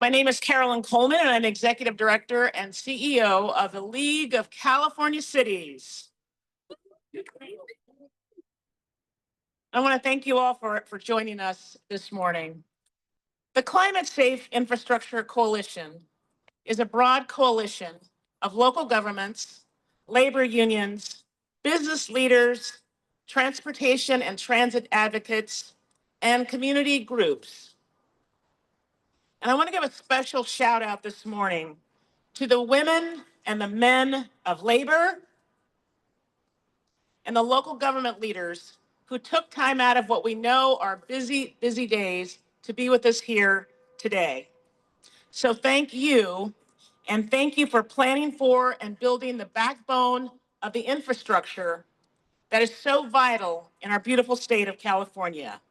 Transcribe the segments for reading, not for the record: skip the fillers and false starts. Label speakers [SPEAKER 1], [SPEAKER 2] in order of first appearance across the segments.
[SPEAKER 1] My name is Carolyn Coleman, and I'm Executive Director and CEO of the League of California Cities. I want to thank you all for joining us this morning. The Climate Safe Infrastructure Coalition is a broad coalition of local governments, labor unions, business leaders, transportation and transit advocates, and community groups. And I want to give a special shout out this morning to the women and the men of labor and the local government leaders who took time out of what we know are busy, busy days to be with us here today. So thank you, and thank you for planning for and building the backbone of the infrastructure that is so vital in our beautiful state of California.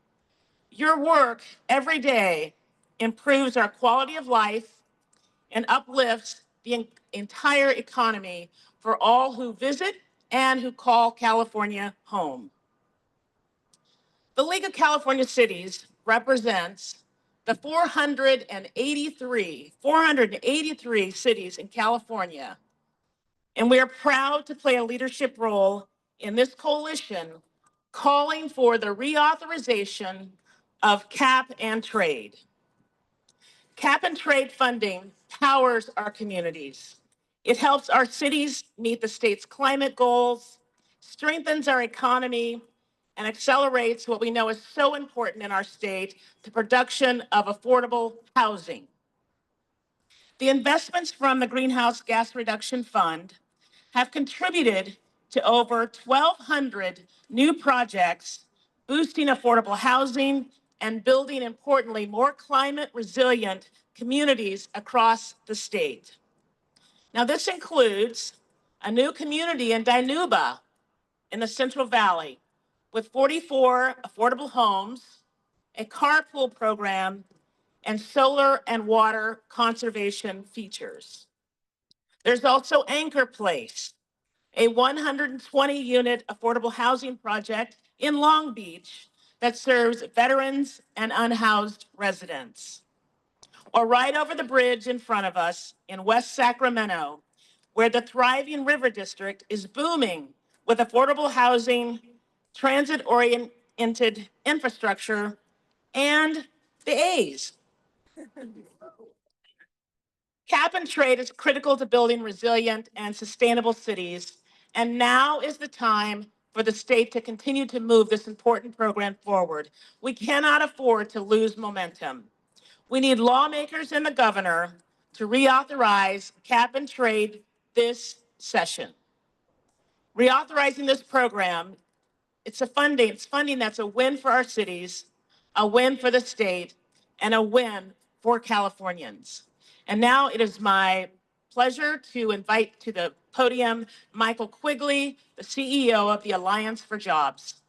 [SPEAKER 1] Your work every day improves our quality of life and uplifts the entire economy for all who visit and who call California home. The League of California Cities represents the 483 cities in California, and we are proud to play a leadership role in this coalition calling for the reauthorization of cap and trade. Cap and trade funding powers our communities. It helps our cities meet the state's climate goals, strengthens our economy, and accelerates what we know is so important in our state, the production of affordable housing. The investments from the Greenhouse Gas Reduction Fund have contributed to over 1,200 new projects, boosting affordable housing and building, importantly, more climate resilient communities across the state. Now, this includes a new community in Dinuba in the Central Valley with 44 affordable homes, a carpool program, and solar and water conservation features. There's also Anchor Place, a 120-unit affordable housing project in Long Beach that serves veterans and unhoused residents. Or right over the bridge in front of us in West Sacramento, where the thriving River District is booming with affordable housing, transit-oriented infrastructure, and the A's. Cap and trade is critical to building resilient and sustainable cities, and now is the time for the state to continue to move this important program forward. We cannot afford to lose momentum. We need lawmakers and the governor to reauthorize cap and trade this session. Reauthorizing this program, it's funding that's a win for our cities, a win for the state, and a win for Californians. And now it is my pleasure to invite to the podium Michael Quigley, the CEO of the Alliance for Jobs.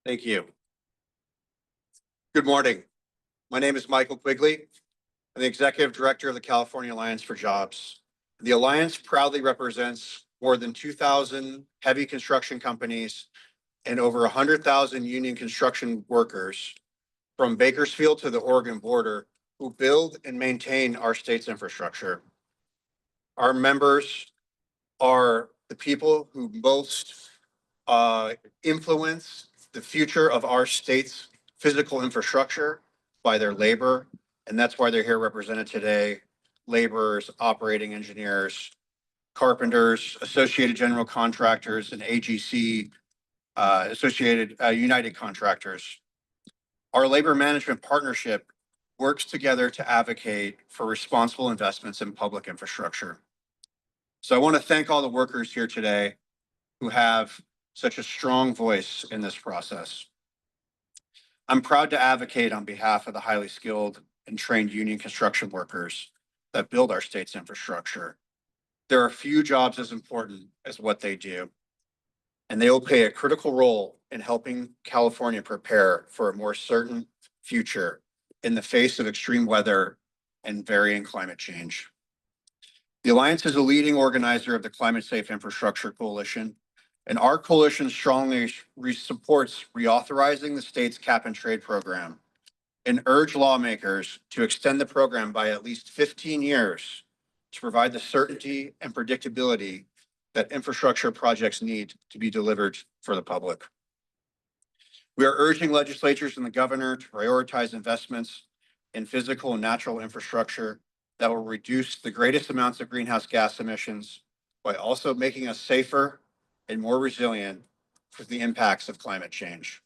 [SPEAKER 2] Thank you. Good morning. My name is Michael Quigley. I'm the Executive Director of the California Alliance for Jobs. The Alliance proudly represents more than 2,000 heavy construction companies and over 100,000 union construction workers from Bakersfield to the Oregon border who build and maintain our state's infrastructure. Our members are the people who most influence the future of our state's physical infrastructure by their labor, and that's why they're here represented today. Laborers, operating engineers, carpenters, associated general contractors, and AGC, associated United Contractors. Our labor management partnership works together to advocate for responsible investments in public infrastructure. So I want to thank all the workers here today who have such a strong voice in this process. I'm proud to advocate on behalf of the highly skilled and trained union construction workers that build our state's infrastructure. There are few jobs as important as what they do, and they will play a critical role in helping California prepare for a more certain future in the face of extreme weather and varying climate change. The Alliance is a leading organizer of the Climate Safe Infrastructure Coalition, and our coalition strongly supports reauthorizing the state's cap and trade program and urge lawmakers to extend the program by at least 15 years to provide the certainty and predictability that infrastructure projects need to be delivered for the public. We are urging legislatures and the governor to prioritize investments in physical and natural infrastructure that will reduce the greatest amounts of greenhouse gas emissions while also making us safer and more resilient for the impacts of climate change.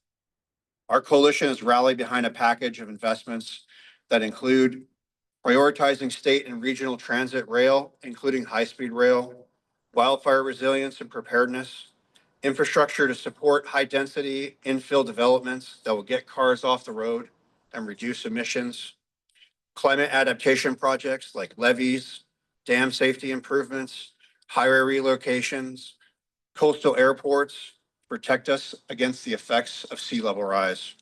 [SPEAKER 2] Our coalition has rallied behind a package of investments that include prioritizing state and regional transit rail, including high-speed rail, wildfire resilience and preparedness, infrastructure to support high-density infill developments that will get cars off the road and reduce emissions, climate adaptation projects like levees, dam safety improvements, highway relocations, coastal airports to protect us against the effects of sea level rise,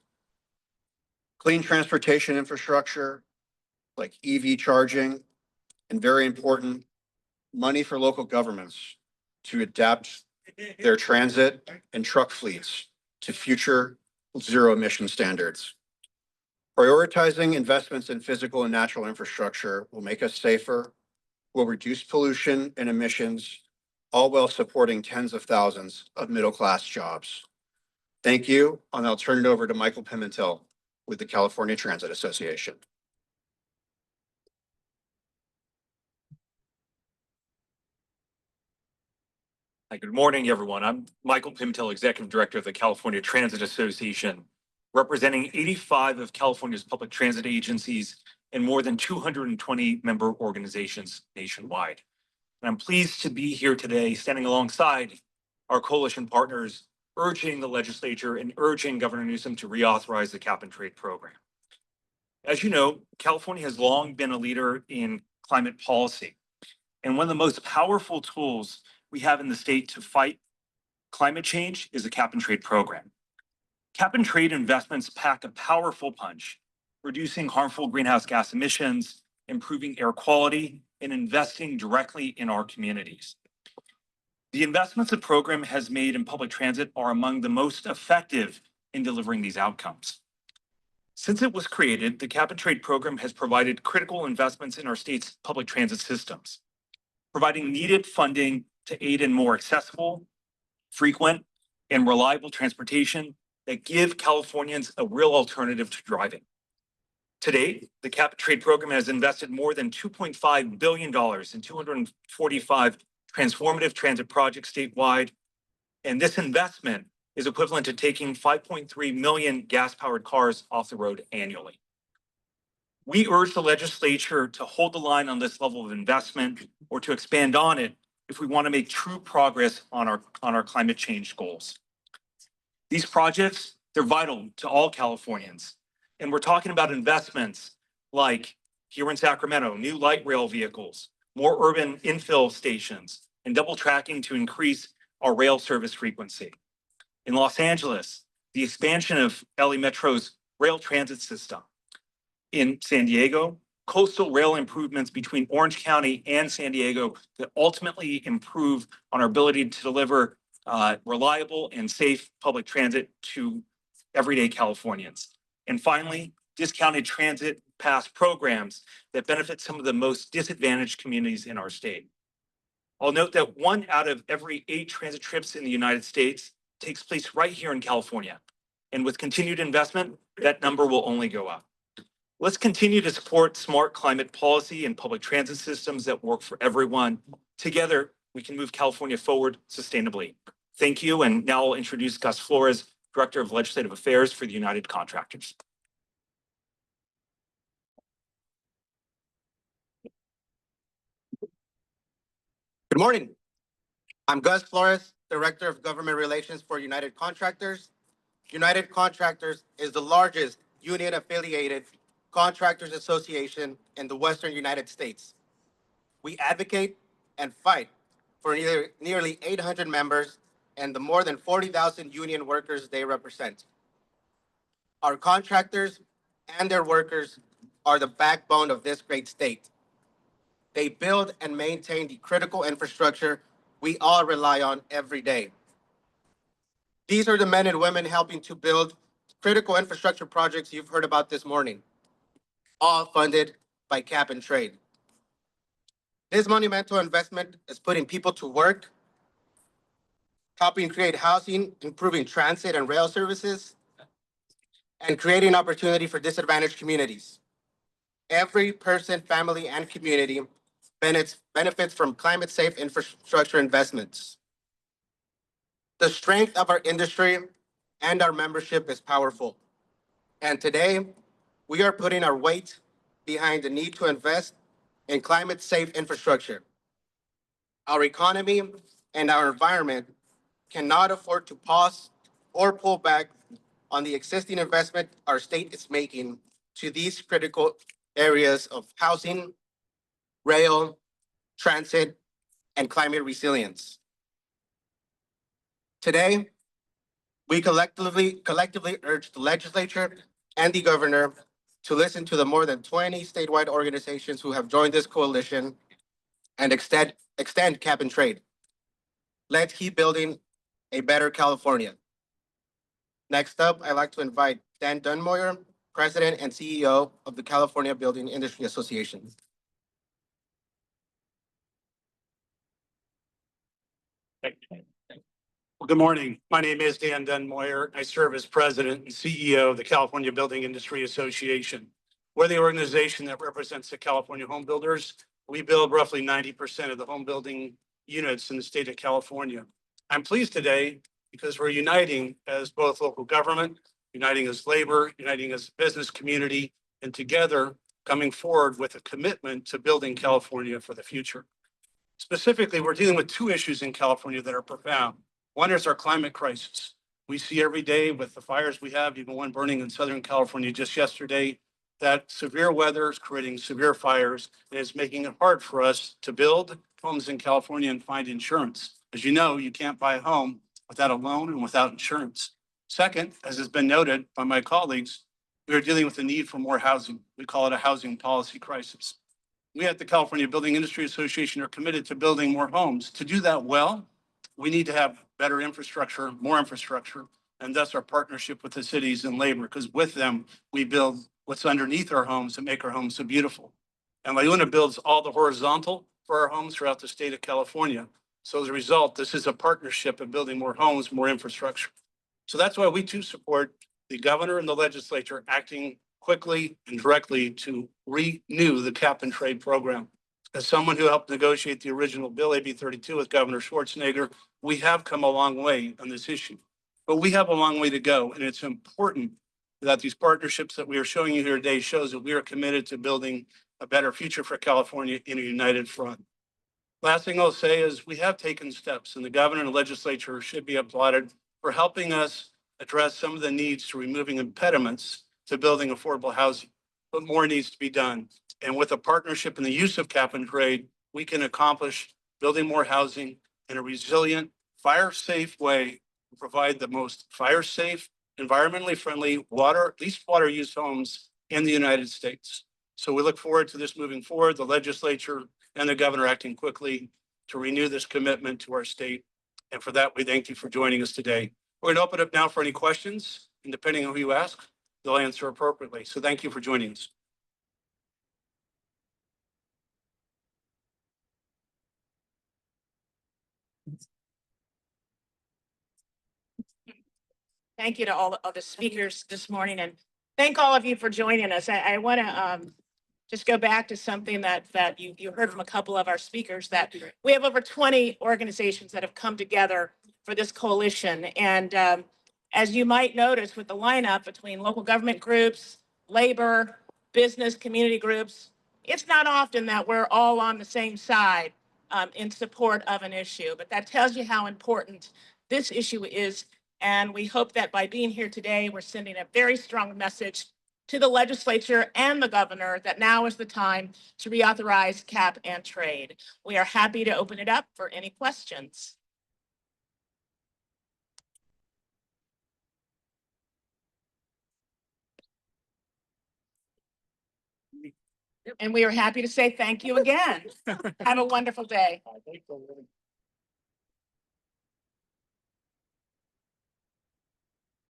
[SPEAKER 2] clean transportation infrastructure like EV charging, and very important, money for local governments to adapt their transit and truck fleets to future zero emission standards. Prioritizing investments in physical and natural infrastructure will make us safer, will reduce pollution and emissions, all while supporting tens of thousands of middle-class jobs. Thank you, and I'll turn it over to Michael Pimentel with the California Transit Association.
[SPEAKER 3] Hi, good morning, everyone. I'm Michael Pimentel, Executive Director of the California Transit Association, representing 85 of California's public transit agencies and more than 220 member organizations nationwide. And I'm pleased to be here today standing alongside our coalition partners, urging the legislature and urging Governor Newsom to reauthorize the cap and trade program. As you know, California has long been a leader in climate policy. And one of the most powerful tools we have in the state to fight climate change is the cap and trade program. Cap and trade investments pack a powerful punch, reducing harmful greenhouse gas emissions, improving air quality, and investing directly in our communities. The investments the program has made in public transit are among the most effective in delivering these outcomes. Since it was created, the cap and trade program has provided critical investments in our state's public transit systems, providing needed funding to aid in more accessible, frequent, and reliable transportation that give Californians a real alternative to driving. To date, the cap and trade program has invested more than $2.5 billion in 245 transformative transit projects statewide, and this investment is equivalent to taking 5.3 million gas-powered cars off the road annually. We urge the legislature to hold the line on this level of investment or to expand on it if we want to make true progress on our climate change goals. These projects, they're vital to all Californians. And we're talking about investments like here in Sacramento, new light rail vehicles, more urban infill stations, and double tracking to increase our rail service frequency. In Los Angeles, the expansion of LA Metro's rail transit system. In San Diego, coastal rail improvements between Orange County and San Diego that ultimately improve on our ability to deliver reliable and safe public transit to everyday Californians. And finally, discounted transit pass programs that benefit some of the most disadvantaged communities in our state. I'll note that 1 out of every 8 transit trips in the United States takes place right here in California. And with continued investment, that number will only go up. Let's continue to support smart climate policy and public transit systems that work for everyone. Together, we can move California forward sustainably. Thank you, and now I'll introduce Gus Flores, Director of Legislative Affairs for the United Contractors.
[SPEAKER 4] Good morning. I'm Gus Flores, Director of Government Relations for United Contractors. United Contractors is the largest union-affiliated contractors association in the Western United States. We advocate and fight for nearly 800 members and the more than 40,000 union workers they represent. Our contractors and their workers are the backbone of this great state. They build and maintain the critical infrastructure we all rely on every day. These are the men and women helping to build critical infrastructure projects you've heard about this morning, all funded by cap and trade. This monumental investment is putting people to work, helping create housing, improving transit and rail services, and creating opportunity for disadvantaged communities. Every person, family, and community benefits from climate-safe infrastructure investments. The strength of our industry and our membership is powerful. And today, we are putting our weight behind the need to invest in climate-safe infrastructure. Our economy and our environment cannot afford to pause or pull back on the existing investment our state is making to these critical areas of housing, rail, transit, and climate resilience. Today, we collectively urge the legislature and the governor to listen to the more than 20 statewide organizations who have joined this coalition and extend cap and trade. Let's keep building a better California. Next up, I'd like to invite Dan Dunmoyer, President and CEO of the California Building Industry Association.
[SPEAKER 5] Well, good morning. My name is Dan Dunmoyer. I serve as President and CEO of the California Building Industry Association. We're the organization that represents the California home builders. We build roughly 90% of the home building units in the state of California. I'm pleased today because we're uniting as both local government, uniting as labor, uniting as business community, and together coming forward with a commitment to building California for the future. Specifically, we're dealing with two issues in California that are profound. One is our climate crisis. We see every day with the fires we have, even one burning in Southern California just yesterday, that severe weather is creating severe fires and is making it hard for us to build homes in California and find insurance. As you know, you can't buy a home without a loan and without insurance. Second, as has been noted by my colleagues, we are dealing with the need for more housing. We call it a housing policy crisis. We at the California Building Industry Association are committed to building more homes. To do that well, we need to have better infrastructure, more infrastructure, and thus our partnership with the cities and labor, because with them, we build what's underneath our homes and make our homes so beautiful. And LIUNA builds all the horizontal for our homes throughout the state of California. So as a result, this is a partnership of building more homes, more infrastructure. So that's why we too support the governor and the legislature acting quickly and directly to renew the cap and trade program. As someone who helped negotiate the original bill, AB 32 with Governor Schwarzenegger, we have come a long way on this issue, but we have a long way to go. And it's important that these partnerships that we are showing you here today shows that we are committed to building a better future for California in a united front. Last thing I'll say is we have taken steps, and the governor and the legislature should be applauded for helping us address some of the needs to removing impediments to building affordable housing, but more needs to be done. And with a partnership in the use of cap and trade, we can accomplish building more housing in a resilient, fire-safe way to provide the most fire-safe, environmentally friendly least water use homes in the United States. So we look forward to this moving forward, the legislature and the governor acting quickly to renew this commitment to our state. And for that, we thank you for joining us today. We're going to open up now for any questions, and depending on who you ask, they'll answer appropriately. So thank you for joining us.
[SPEAKER 1] Thank you to all of the speakers this morning, and thank all of you for joining us. I want to just go back to something that you heard from a couple of our speakers, that we have over 20 organizations that have come together for this coalition. And as you might notice with the lineup between local government groups, labor, business, community groups, it's not often that we're all on the same side in support of an issue, but that tells you how important this issue is. And we hope that by being here today, we're sending a very strong message to the legislature and the governor that now is the time to reauthorize cap and trade. We are happy to open it up for any questions. And we are happy to say thank you again. Have a wonderful day.